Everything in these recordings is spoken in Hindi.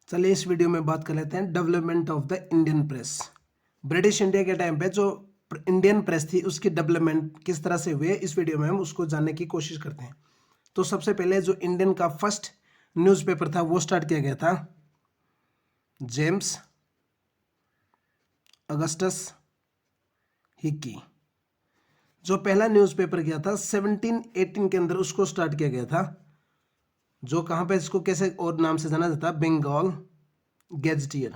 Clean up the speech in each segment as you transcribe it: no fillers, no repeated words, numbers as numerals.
चलिए इस वीडियो में बात कर लेते हैं development of the Indian press. British India के टाइम पे जो इंडियन प्रेस थी उसकी डेवलपमेंट किस तरह से हुए, इस वीडियो में हम उसको जानने की कोशिश करते हैं। तो सबसे पहले जो इंडियन का फर्स्ट न्यूज़पेपर था वो स्टार्ट किया गया था जेम्स अगस्टस हिकी। जो पहला न्यूज़पेपर किया था 1718 के अंदर उसको स्टार्ट किया गया था, जो कहाँ पे इसको कैसे और नाम से जाना जाता है, बंगाल गैजेटियर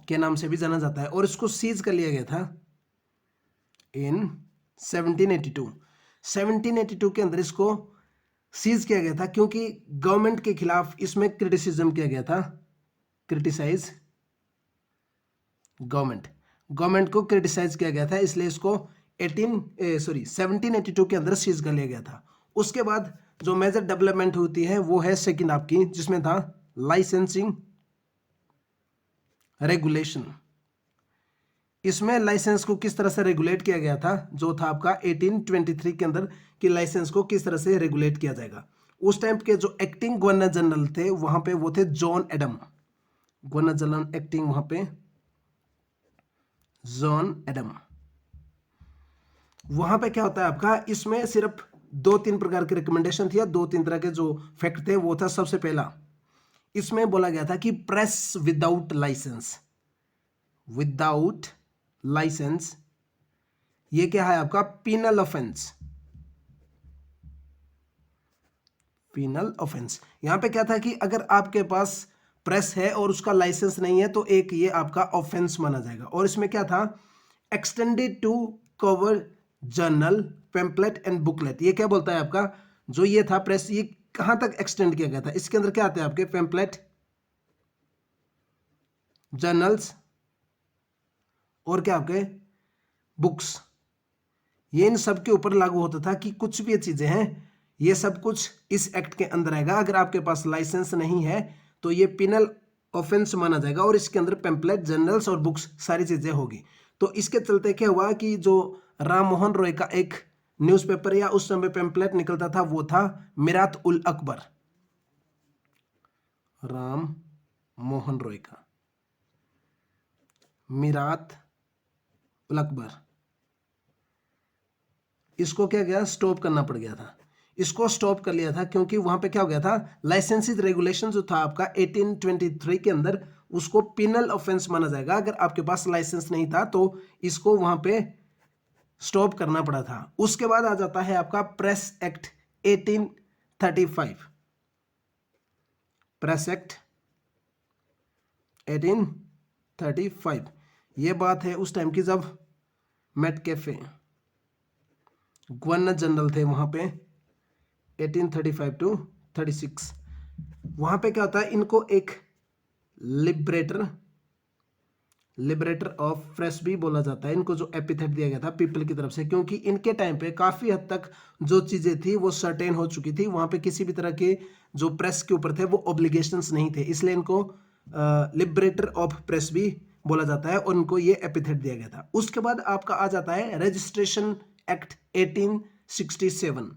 के नाम से भी जाना जाता है। और इसको सीज कर लिया गया था इन 1782। 1782 के अंदर इसको सीज किया गया था क्योंकि गवर्नमेंट के खिलाफ इसमें क्रिटिसिज्म किया गया था, क्रिटिसाइज गवर्नमेंट को क्रिटिसाइज किया गया था, इसलिए इसको 1782 के अंदर सीज कर लिया गया था। उसके बाद जो मेजर डेवलपमेंट होती है वो है सेकंड आपकी, जिसमें था लाइसेंसिंग रेगुलेशन। इसमें लाइसेंस को किस तरह से रेगुलेट किया गया था, जो था आपका 1823 के अंदर कि लाइसेंस को किस तरह से रेगुलेट किया जाएगा। उस टाइम के जो एक्टिंग गवर्नर जनरल थे वहां पे वो थे John Adam, governor general acting वहां पे जॉन एडम। वहां पे क्या होता है आपका, इसमें सिर्फ 2-3 प्रकार की रिकमेंडेशन थी या 2-3 तरह के जो फैक्ट थे। वो था सबसे पहला, इसमें बोला गया था कि प्रेस विदाउट लाइसेंस ये क्या है आपका, पीनल ऑफेंस। यहां पे क्या था कि अगर आपके पास प्रेस है और उसका लाइसेंस नहीं है तो एक ये आपका ऑफेंस माना जाएगा। और इसमें क्या था, extended to cover journal pamphlet and booklet. ये क्या बोलता है आपका, जो ये था प्रेस, ये कहां तक एक्सटेंड किया गया था। इसके अंदर क्या आते हैं आपके पैम्पलेट, जर्नल्स और क्या आपके बुक्स। ये इन सब के ऊपर लागू होता था कि कुछ भी ये चीजें हैं ये सब कुछ इस एक्ट के अंदर आएगा। अगर आपके पास लाइसेंस नहीं है तो ये पिनल ऑफेंस माना जाएगा और इसके अंदर पैम्पलेट, जर्नल्स और बुक्स सारी चीजें होगी। तो इसके चलते क्या हुआ कि जो राम मोहन रॉय का एक न्यूज़पेपर या उस समय पैम्पलेट निकलता था वो था मिरात उल अकबर, राम मोहन रॉय का मिरात उल अकबर। इसको क्या गया, स्टॉप करना पड़ गया था। इसको स्टॉप कर लिया था क्योंकि वहां पे क्या हो गया था, लाइसेंसिंग रेगुलेशन जो था आपका 1823 के अंदर, उसको पिनल ऑफेंस माना जाएगा। अगर आपके पास लाइसेंस नहीं था तो इसको वहां पे स्टॉप करना पड़ा था। उसके बाद आ जाता है आपका प्रेस एक्ट 1835। प्रेस एक्ट 1835 ये बात है उस टाइम की जब मेटकेफे गवर्नर जनरल थे वहां पे 1835 टू 36। वहां पे क्या होता है, इनको एक लिबरेटर ऑफ प्रेस भी बोला जाता है। इनको जो एपिथेट दिया गया था पीपल की तरफ से, क्योंकि इनके टाइम पे काफी हद तक जो चीजें थी वो सर्टेन हो चुकी थी। वहां पे किसी भी तरह के जो प्रेस के ऊपर थे वो ऑब्लिगेशंस नहीं थे, इसलिए इनको लिबरेटर ऑफ प्रेस भी बोला जाता है और उनको ये एपिथेट दिया गया था। उसके बाद आपका आ जाता है रजिस्ट्रेशन एक्ट 1867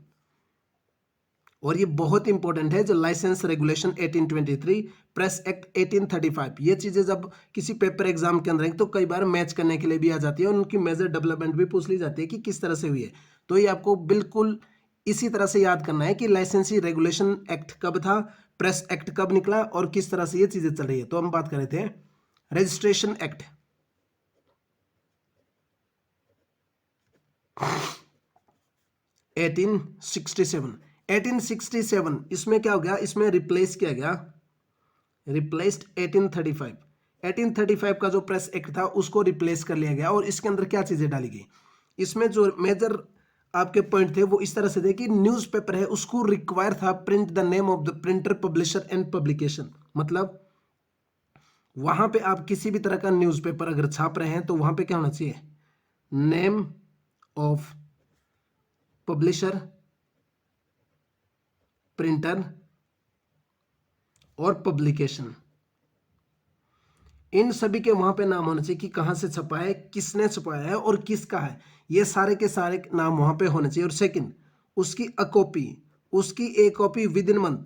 और ये बहुत इंपॉर्टेंट है। जो लाइसेंस रेगुलेशन 1823, प्रेस एक्ट 1835, ये चीजें जब किसी पेपर एग्जाम के अंदर तो कई बार मैच करने के लिए भी आ जाती है और उनकी मेजर डेवलपमेंट भी पूछ ली जाती है कि किस तरह से हुई है। तो ये आपको बिल्कुल इसी तरह से याद करना है कि लाइसेंसी रेगुलेशन एक्ट कब था, प्रेस एक्ट कब निकला और किस तरह से ये चीजें चल रही है। तो हम बात कर रहे थे रजिस्ट्रेशन एक्ट 1867। इसमें क्या हो गया, इसमें रिप्लेस किया गया, रिप्लेस्ड 1835 का जो प्रेस एक्ट था उसको रिप्लेस कर लिया गया। और इसके अंदर क्या चीजें डाली गई, इसमें जो मेजर आपके पॉइंट थे वो इस तरह से थे कि न्यूज़पेपर है उसको रिक्वायर था print the name of the printer, publisher and publication. मतलब वहां पे आप किसी भी तरह का न्यूज़पेपर अगर छाप रहे हैं तो वहां पे क्या होना चाहिए, नेम ऑफ पब्लिशर, प्रिंटर और पब्लिकेशन, इन सभी के वहां पे नाम होना चाहिए कि कहां से छपा है, किसने छपाया है और किसका है। ये सारे के सारे नाम वहां पे होने चाहिए। और सेकंड, उसकी एक copy with in month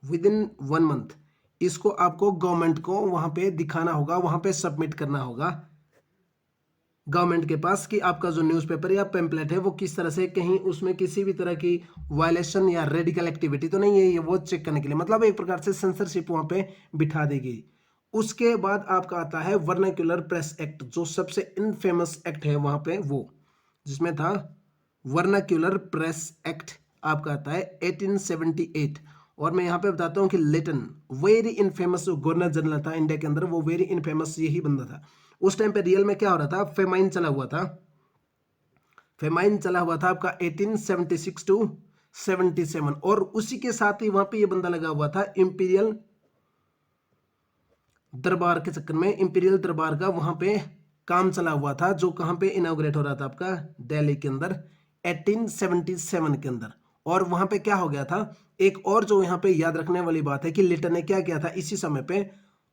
with in 1 month इसको आपको गवर्नमेंट को वहां पे दिखाना होगा, वहां पे सबमिट करना होगा गवर्नमेंट के पास कि आपका जो न्यूज़पेपर या पेम्पलेट है वो किस तरह से, कहीं उसमें किसी भी तरह की वायलेशन या रेडिकल एक्टिविटी तो नहीं है, ये वो चेक करने के लिए, मतलब एक प्रकार से सेंसरशिप वहां पे बिठा देगी। उसके बाद आपका आता है वर्नाक्यूलर प्रेस एक्ट, जो सबसे इनफेमस एक्ट है वहां पे, वो जिसमें था वर्नाक्यूलर प्रेस एक्ट आपका आता है 1878। और मैं यहाँ पे बताता हूँ कि लिटन वेरी इनफेमस जो गवर्नर जनरल था इंडिया के अंदर, वो वेरी इनफेमस यही बंदा था। उस टाइम पे रियल में क्या हो रहा था, फेमाइन चला हुआ था, फेमाइन चला हुआ था आपका 1876 टू 77। और उसी के साथ ही वहां पे ये बंदा लगा हुआ था इंपीरियल दरबार के चक्कर में, इंपीरियल दरबार का वहां पे काम चला हुआ था, जो कहां पे इनॉग्रेट हो रहा था आपका दिल्ली के अंदर 1877 के अंदर। और वहां पे क्या हो गया था, एक और जो यहाँ पे याद रखने वाली बात है कि लिटन ने क्या किया था इसी समय पे,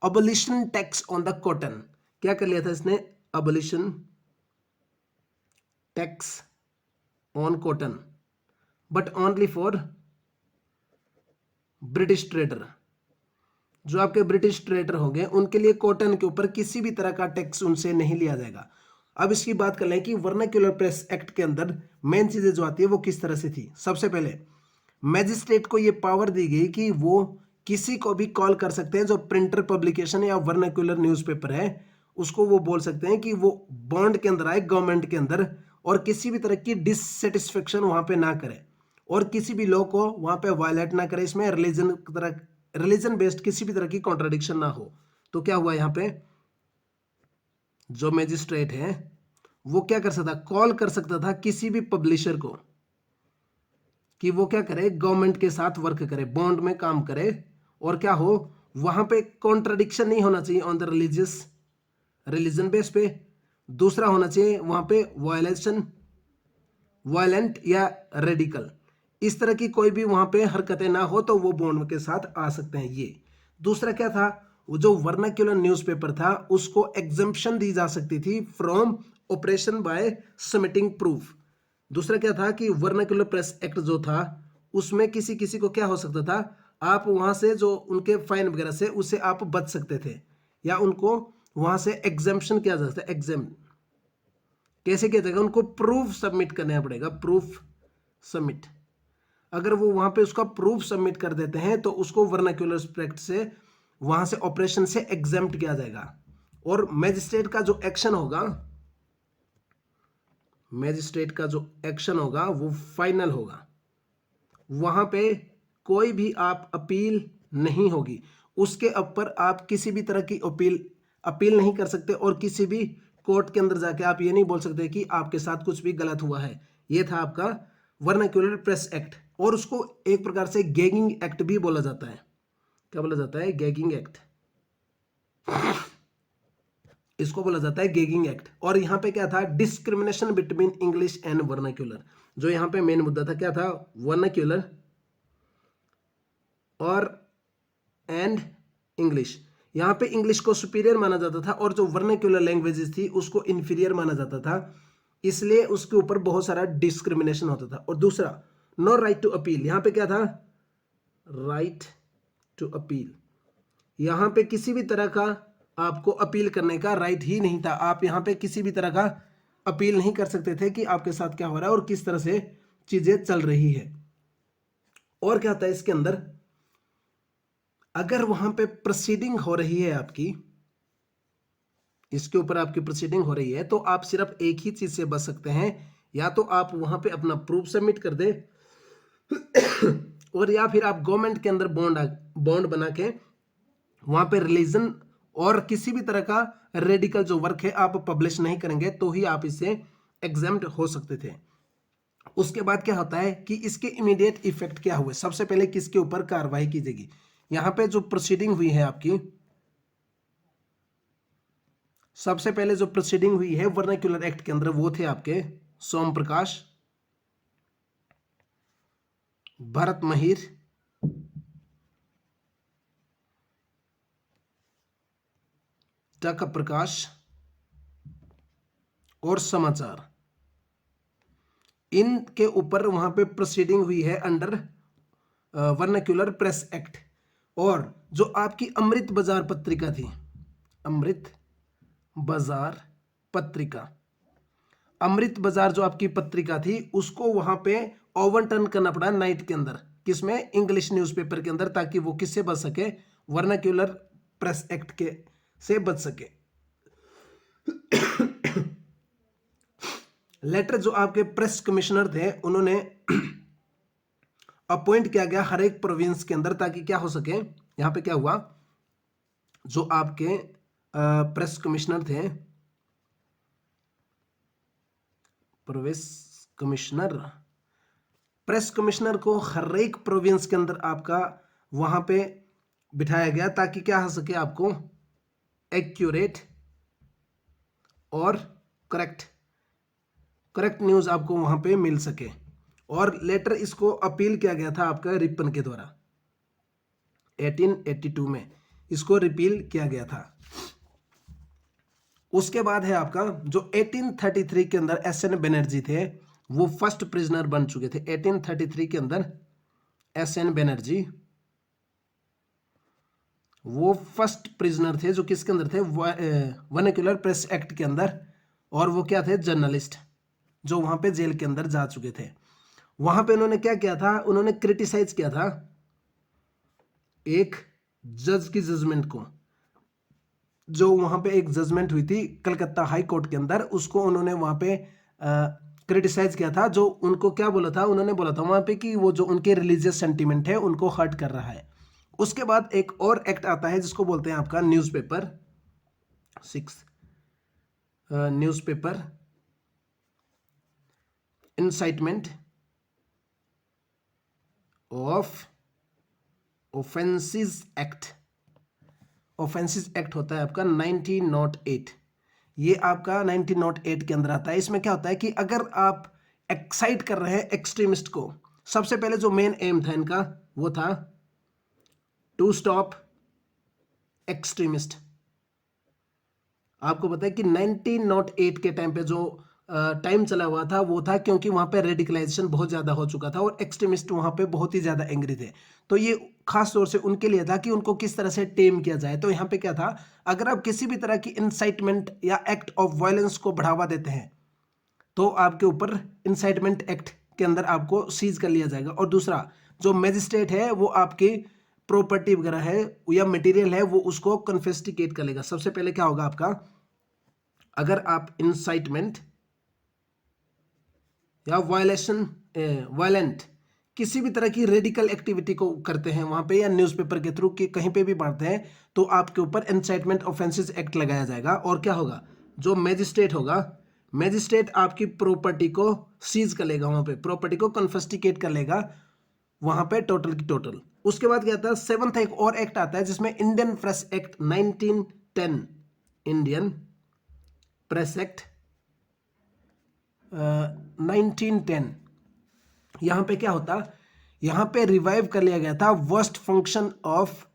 abolition tax on the cotton, क्या कर लिया था इसने, abolition tax on cotton, but only for British trader, जो आपके ब्रिटिश ट्रेडर होंगे उनके लिए कॉटन के ऊपर किसी भी तरह का टैक्स उनसे नहीं लिया जाएगा। अब इसकी बात कर लें कि वर्नाक्यूलर प्रेस एक्ट के अंदर मेन चीजें जो आती है वो किस तरह से थी। सबसे पहले मैजिस्ट्रेट को ये पावर दी गई कि वो किसी को भी कॉल कर सकते हैं, जो प्रिंटर पब्लिकेशन या वर्नाक्यूलर न्यूज़पेपर है उसको वो बोल सकते हैं कि वो बॉन्ड के अंदर आए गवर्नमेंट के अंदर, और किसी भी तरह की डिससेटिस्फेक्शन वहां पे ना करे, और किसी भी लॉ को वहां पे वायलेट ना करे, इसमें रिलीजन बेस्ड किसी भी तरह की कॉन्ट्राडिक्शन ना हो। तो क्या हुआ, यहाँ पे जो मैजिस्ट्रेट है वो क्या कर सकता, कॉल कर सकता था किसी भी पब्लिशर को कि वो क्या करे, गवर्नमेंट के साथ वर्क करे, बॉन्ड में काम करे, और क्या हो वहां पे कॉन्ट्राडिक्शन नहीं होना चाहिए ऑन द रिलीजन बेस पे। दूसरा होना चाहिए वहां पे वायलेंट या रेडिकल, इस तरह की कोई भी वहां पे हरकतें ना हो तो वो बॉन्ड के साथ आ सकते हैं। ये दूसरा क्या था, वो जो वर्नाक्यूलर न्यूज़पेपर था उसको एग्जम्पशन दी जा सकती थी from operation by submitting proof. दूसरा क्या था कि वर्नाक्यूलर प्रेस एक्ट जो था उसमें किसी किसी को क्या हो सकता था, आप वहां से जो उनके फाइन वगैरह से उससे आप बच सकते थे, या उनको वहां से एग्जम्पशन किया जा सकता है। एग्जाम कैसे किया जाएगा, उनको प्रूफ सबमिट करना पड़ेगा, प्रूफ सबमिट। अगर वो वहां पे उसका प्रूफ सबमिट कर देते हैं तो उसको वर्नाक्यूलर एक्ट से वहां से ऑपरेशन से एग्जेम्प्ट किया जाएगा। और मैजिस्ट्रेट का जो एक्शन होगा, मैजिस्ट्रेट का जो एक्शन होगा वो फाइनल होगा, वहां पे कोई भी आप अपील नहीं होगी, उसके ऊपर आप किसी भी तरह की अपील नहीं कर सकते, और किसी भी कोर्ट के अंदर जाके आप ये नहीं बोल सकते कि आपके साथ कुछ भी गलत हुआ है। ये था आपका वर्नाक्यूलर प्रेस एक्ट। और उसको एक प्रकार से गैगिंग एक्ट भी बोला जाता है। क्या बोला जाता है, गैगिंग एक्ट, इसको बोला जाता है गैगिंग एक्ट। और यहां पे क्या था, discrimination between English and vernacular, जो यहां पे मेन मुद्दा था क्या था, वर्नाक्यूलर और एंड इंग्लिश। यहां पे इंग्लिश को सुपीरियर माना जाता था और जो वर्नाक्यूलर लैंग्वेजेस थी उसको इंफीरियर माना जाता था, इसलिए उसके ऊपर बहुत सारा डिस्क्रिमिनेशन होता था। और दूसरा, नो राइट टू अपील, यहां पे क्या था, राइट टू अपील, यहां पे किसी भी तरह का आपको अपील करने का राइट ही नहीं था। आप यहां पे किसी भी तरह का अपील नहीं कर सकते थे कि आपके साथ क्या हो रहा है और किस तरह से चीजें चल रही है। और क्या होता है इसके अंदर, अगर वहां पे प्रोसीडिंग हो रही है आपकी, इसके ऊपर आपकी प्रोसीडिंग हो रही है, तो आप सिर्फ एक ही चीज से बच सकते हैं, या तो आप वहां पे अपना प्रूफ सबमिट कर दे और या फिर आप गवर्नमेंट के अंदर बॉन्ड बना के वहां पे रिलीजन और किसी भी तरह का रेडिकल जो वर्क है आप पब्लिश नहीं करेंगे, तो ही आप इससे एग्जेम्प्ट हो सकते थे। उसके बाद क्या होता है कि इसके इमीडिएट इफेक्ट क्या हुए, सबसे पहले किसके ऊपर कार्रवाई की जाएगी। यहां पे जो प्रोसीडिंग हुई है आपकी, सबसे पहले जो प्रोसीडिंग हुई है वर्नाक्यूलर एक्ट के अंदर, वो थे आपके सोम प्रकाश, भरत महिर, टक प्रकाश और समाचार। इनके ऊपर वहां पे प्रोसीडिंग हुई है अंडर वर्नाक्यूलर प्रेस एक्ट। और जो आपकी अमृत बाजार पत्रिका थी, अमृत बाजार पत्रिका, अमृत बाजार जो आपकी पत्रिका थी उसको वहां पे ओवरटर्न करना पड़ा नाइट के अंदर, किसमें, इंग्लिश न्यूज़पेपर के अंदर, ताकि वो किससे बच सके, वर्नाक्यूलर प्रेस एक्ट के से बच सके। लेटर जो आपके प्रेस कमिश्नर थे उन्होंने अपॉइंट किया गया हर एक प्रोविंस के अंदर, ताकि क्या हो सके, यहां पे क्या हुआ, जो आपके प्रेस कमिश्नर थे, प्रोविंस कमिश्नर, प्रेस कमिश्नर को हर एक प्रोविंस के अंदर आपका वहां पे बिठाया गया, ताकि क्या हो सके, आपको एक्यूरेट और करेक्ट न्यूज आपको वहां पे मिल सके। और लेटर इसको अपील किया गया था आपका रिपन के द्वारा, 1882 में इसको रिपील किया गया था। उसके बाद है आपका जो 1833 के अंदर एस.एन. बनर्जी थे, वो फर्स्ट प्रिजनर बन चुके थे। 1833 के अंदर एस.एन. बनर्जी वो फर्स्ट प्रिजनर थे, जो किसके अंदर थे, वर्नाक्यूलर प्रेस एक्ट के अंदर, और वो क्या थे, जर्नलिस्ट, जो वहां पे जेल के अंदर जा चुके थे। वहां पे उन्होंने क्या किया था, उन्होंने क्रिटिसाइज किया था एक जज की जजमेंट को, जो वहां पे एक जजमेंट हुई थी कलकत्ता हाई कोर्ट के अंदर, उसको उन्होंने वहां पे क्रिटिसाइज किया था। जो उनको क्या बोला था, उन्होंने बोला था वहां पे कि वो जो उनके रिलीजियस सेंटिमेंट है उनको हर्ट कर रहा है। उसके बाद एक और एक्ट आता है जिसको बोलते हैं आपका newspaper 6, newspaper incitement of offences act. Offences act होता है आपका 1908, ये आपका 1908 के अंदर आता है। इसमें क्या होता है कि अगर आप एक्साइट कर रहे हैं एक्सट्रीमिस्ट को, सबसे पहले जो मेन एम था इनका वो था टू स्टॉप एक्सट्रीमिस्ट। आपको पता है कि 1908 के टाइम पे जो टाइम चला हुआ था वो था क्योंकि वहां पे रेडिकलाइजेशन बहुत ज्यादा हो चुका था और एक्सट्रीमिस्ट वहां पे बहुत ही ज्यादा एंग्री थे। तो ये खास तौर से उनके लिए था कि उनको किस तरह से टेम किया जाए। तो यहाँ पे क्या था, अगर आप किसी भी तरह की इंसाइटमेंट या एक्ट ऑफ वायलेंस को बढ़ावा देते हैं तो आपके ऊपर इंसाइटमेंट एक्ट के अंदर आपको सीज कर लिया जाएगा। और दूसरा, जो मैजिस्ट्रेट है वो आपकी प्रॉपर्टी वगैरह है या मटेरियल है वो उसको कन्फिस्टिकेट कर लेगा। सबसे पहले क्या होगा आपका, अगर आप इंसाइटमेंट या वायलेंट किसी भी तरह की रेडिकल एक्टिविटी को करते हैं वहां पे या न्यूज़पेपर के थ्रू कहीं पे भी बांटते हैं तो आपके ऊपर इंसाइटमेंट ऑफेंसेस एक्ट लगाया जाएगा। और क्या होगा, जो मैजिस्ट्रेट होगा, मैजिस्ट्रेट आपकी प्रॉपर्टी को सीज कर लेगा, वहां पे प्रॉपर्टी को कन्फिस्टिकेट कर लेगा वहां पे टोटल की टोटल। उसके बाद क्या आता है, 7th एक और एक्ट आता है जिसमें Indian press act 1910, Indian press act 1910। यहां पे क्या होता, यहां पे रिवाइव कर लिया गया था worst function of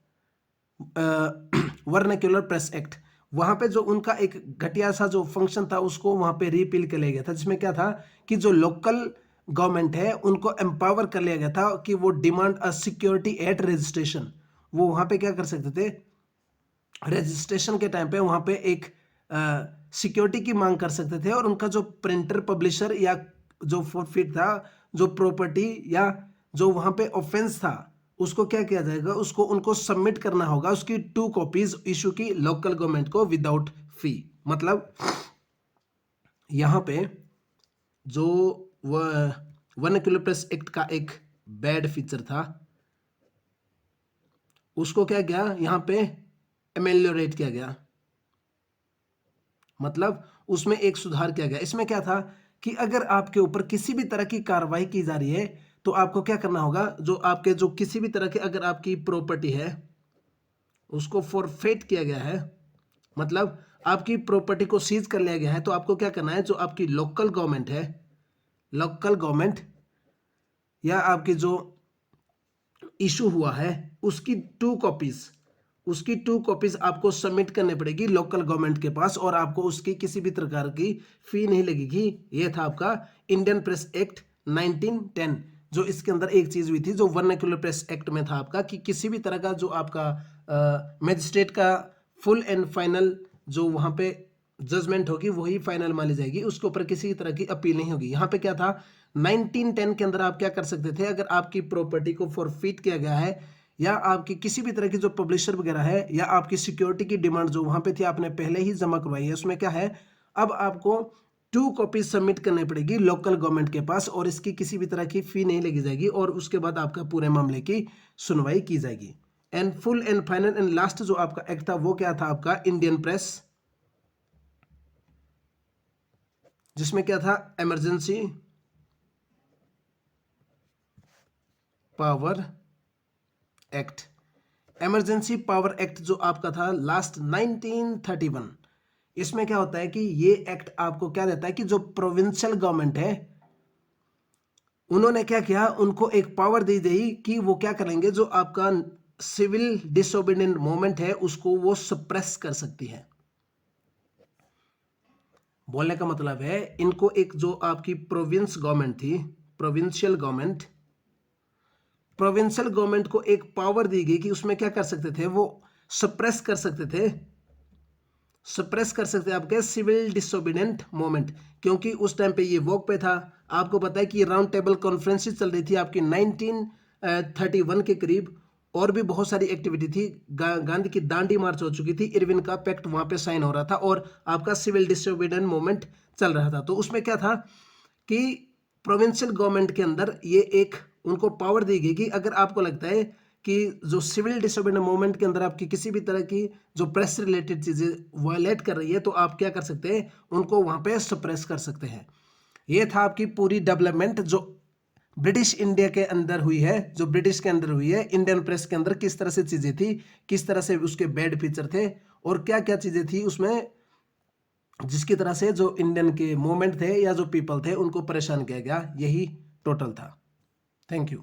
vernacular press act. वहां पे जो उनका एक घटिया सा जो फंक्शन था उसको वहां पे रिपील कर लिया गया था, जिसमें क्या था कि जो लोकल गवर्नमेंट है उनको एम्पावर कर लिया गया था कि वो demand a security eight registration. वो वहां पे क्या कर सकते थे, रजिस्ट्रेशन के टाइम पे वहां पे एक सिक्योरिटी की मांग कर सकते थे। और उनका जो प्रिंटर, पब्लिशर या जो फॉरफिट था, जो प्रॉपर्टी या जो वहां पे ऑफेंस था उसको क्या किया जाएगा, उसको उनको सबमिट करना होगा, उसकी 2 कॉपीज इशू की लोकल गवर्नमेंट को विदाउट फी। मतलब यहां पे जो वर्नाक्यूलर प्रेस एक्ट का एक बैड फीचर था उसको क्या किया, यहां पे एमेलियोरेट किया गया, मतलब उसमें एक सुधार किया गया। इसमें क्या था कि अगर आपके ऊपर किसी भी तरह की कार्रवाई की जा रही है तो आपको क्या करना होगा, जो आपके जो किसी भी तरह के अगर आपकी प्रॉपर्टी है उसको फॉरफेट किया गया है, मतलब आपकी प्रॉपर्टी को सीज कर लिया गया है, तो आपको क्या करना है, जो आपकी लोकल गवर्नमेंट है, लोकल गवर्नमेंट या आपकी जो इशू हुआ है उसकी 2 कॉपीज आपको सबमिट करने पड़ेगी लोकल गवर्नमेंट के पास और आपको उसकी किसी भी प्रकार की फी नहीं लगेगी। ये था आपका इंडियन प्रेस एक्ट 1910, जो इसके अंदर एक चीज हुई थी जो वर्नाक्युलर प्रेस एक्ट में था आपका, कि किसी भी तरह का जो आपका मजिस्ट्रेट का फुल एंड फाइनल जो वहां पे जजमेंट होगी वही फाइनल मानी जाएगी, उसके ऊपर किसी तरह की अपील नहीं होगी। यहाँ पे क्या था, 1910 के अंदर आप क्या कर सकते थे, अगर आपकी प्रॉपर्टी को फॉरफिट किया गया है या आपकी किसी भी तरह की जो पब्लिशर वगैरह है या आपकी सिक्योरिटी की डिमांड जो वहां पे थी आपने पहले ही जमा करवाई है, उसमें क्या है, अब आपको 2 कॉपीज सबमिट करनी पड़ेगी लोकल गवर्नमेंट के पास, और इसकी किसी भी तरह की फी नहीं लगी जाएगी, और उसके बाद आपका पूरे मामले की सुनवाई की जाएगी। And full and final and last जो आपका एक्ट था वो क्या था आपका, इंडियन प्रेस, जिसमें क्या था, emergency power act. Emergency power act जो आपका था लास्ट 1931, इसमें क्या होता है कि ये एक्ट आपको क्या देता है कि जो प्रोविंशियल गवर्नमेंट है उन्होंने क्या किया, उनको एक पावर दी गई कि वो क्या करेंगे, जो आपका सिविल डिसोबीडिएंट मूवमेंट है उसको वो सप्रेस कर सकती है। बोलने का मतलब है इनको एक जो आपकी प्रोविंस गवर्नमेंट थी, प्रोविंशियल गवर्नमेंट को एक पावर दी गई कि उसमें क्या कर सकते थे, वो सप्रेस कर सकते आपके सिविल डिसोबीडिएंट मूवमेंट, क्योंकि उस टाइम पे ये वोक पे था। आपको पता है कि राउंड टेबल कॉन्फ्रेंसेस चल रही थी आपकी 1931 के करीब, और भी बहुत सारी एक्टिविटी थी। गांधी की दांडी मार्च हो चुकी थी, इरविन का पैक्ट वहां पे साइन हो रहा था, और आपका सिविल डिसोबीडिएंट मूवमेंट चल रहा था। तो उसमें क्या था कि प्रोविंशियल गवर्नमेंट के अंदर ये एक उनको पावर दी गई कि अगर आपको लगता है कि जो सिविल डिसोबीडिएंट मूवमेंट के अंदर आपकी किसी भी तरह की जो प्रेस रिलेटेड चीजें वायलेट कर रही है, तो आप क्या कर सकते हैं, उनको वहां पे सप्रेस कर सकते हैं। ये था आपकी पूरी डेवलपमेंट जो ब्रिटिश इंडिया के अंदर हुई है, जो ब्रिटिश के अंदर हुई है, इंडियन प्रेस के अंदर किस तरह से चीजें थी, किस तरह से उसके बैड फीचर थे, और क्या क्या चीजें थी उसमें जिसकी तरह से जो इंडियन के मूवमेंट थे या जो पीपल थे उनको परेशान किया गया। यही टोटल था। Thank you.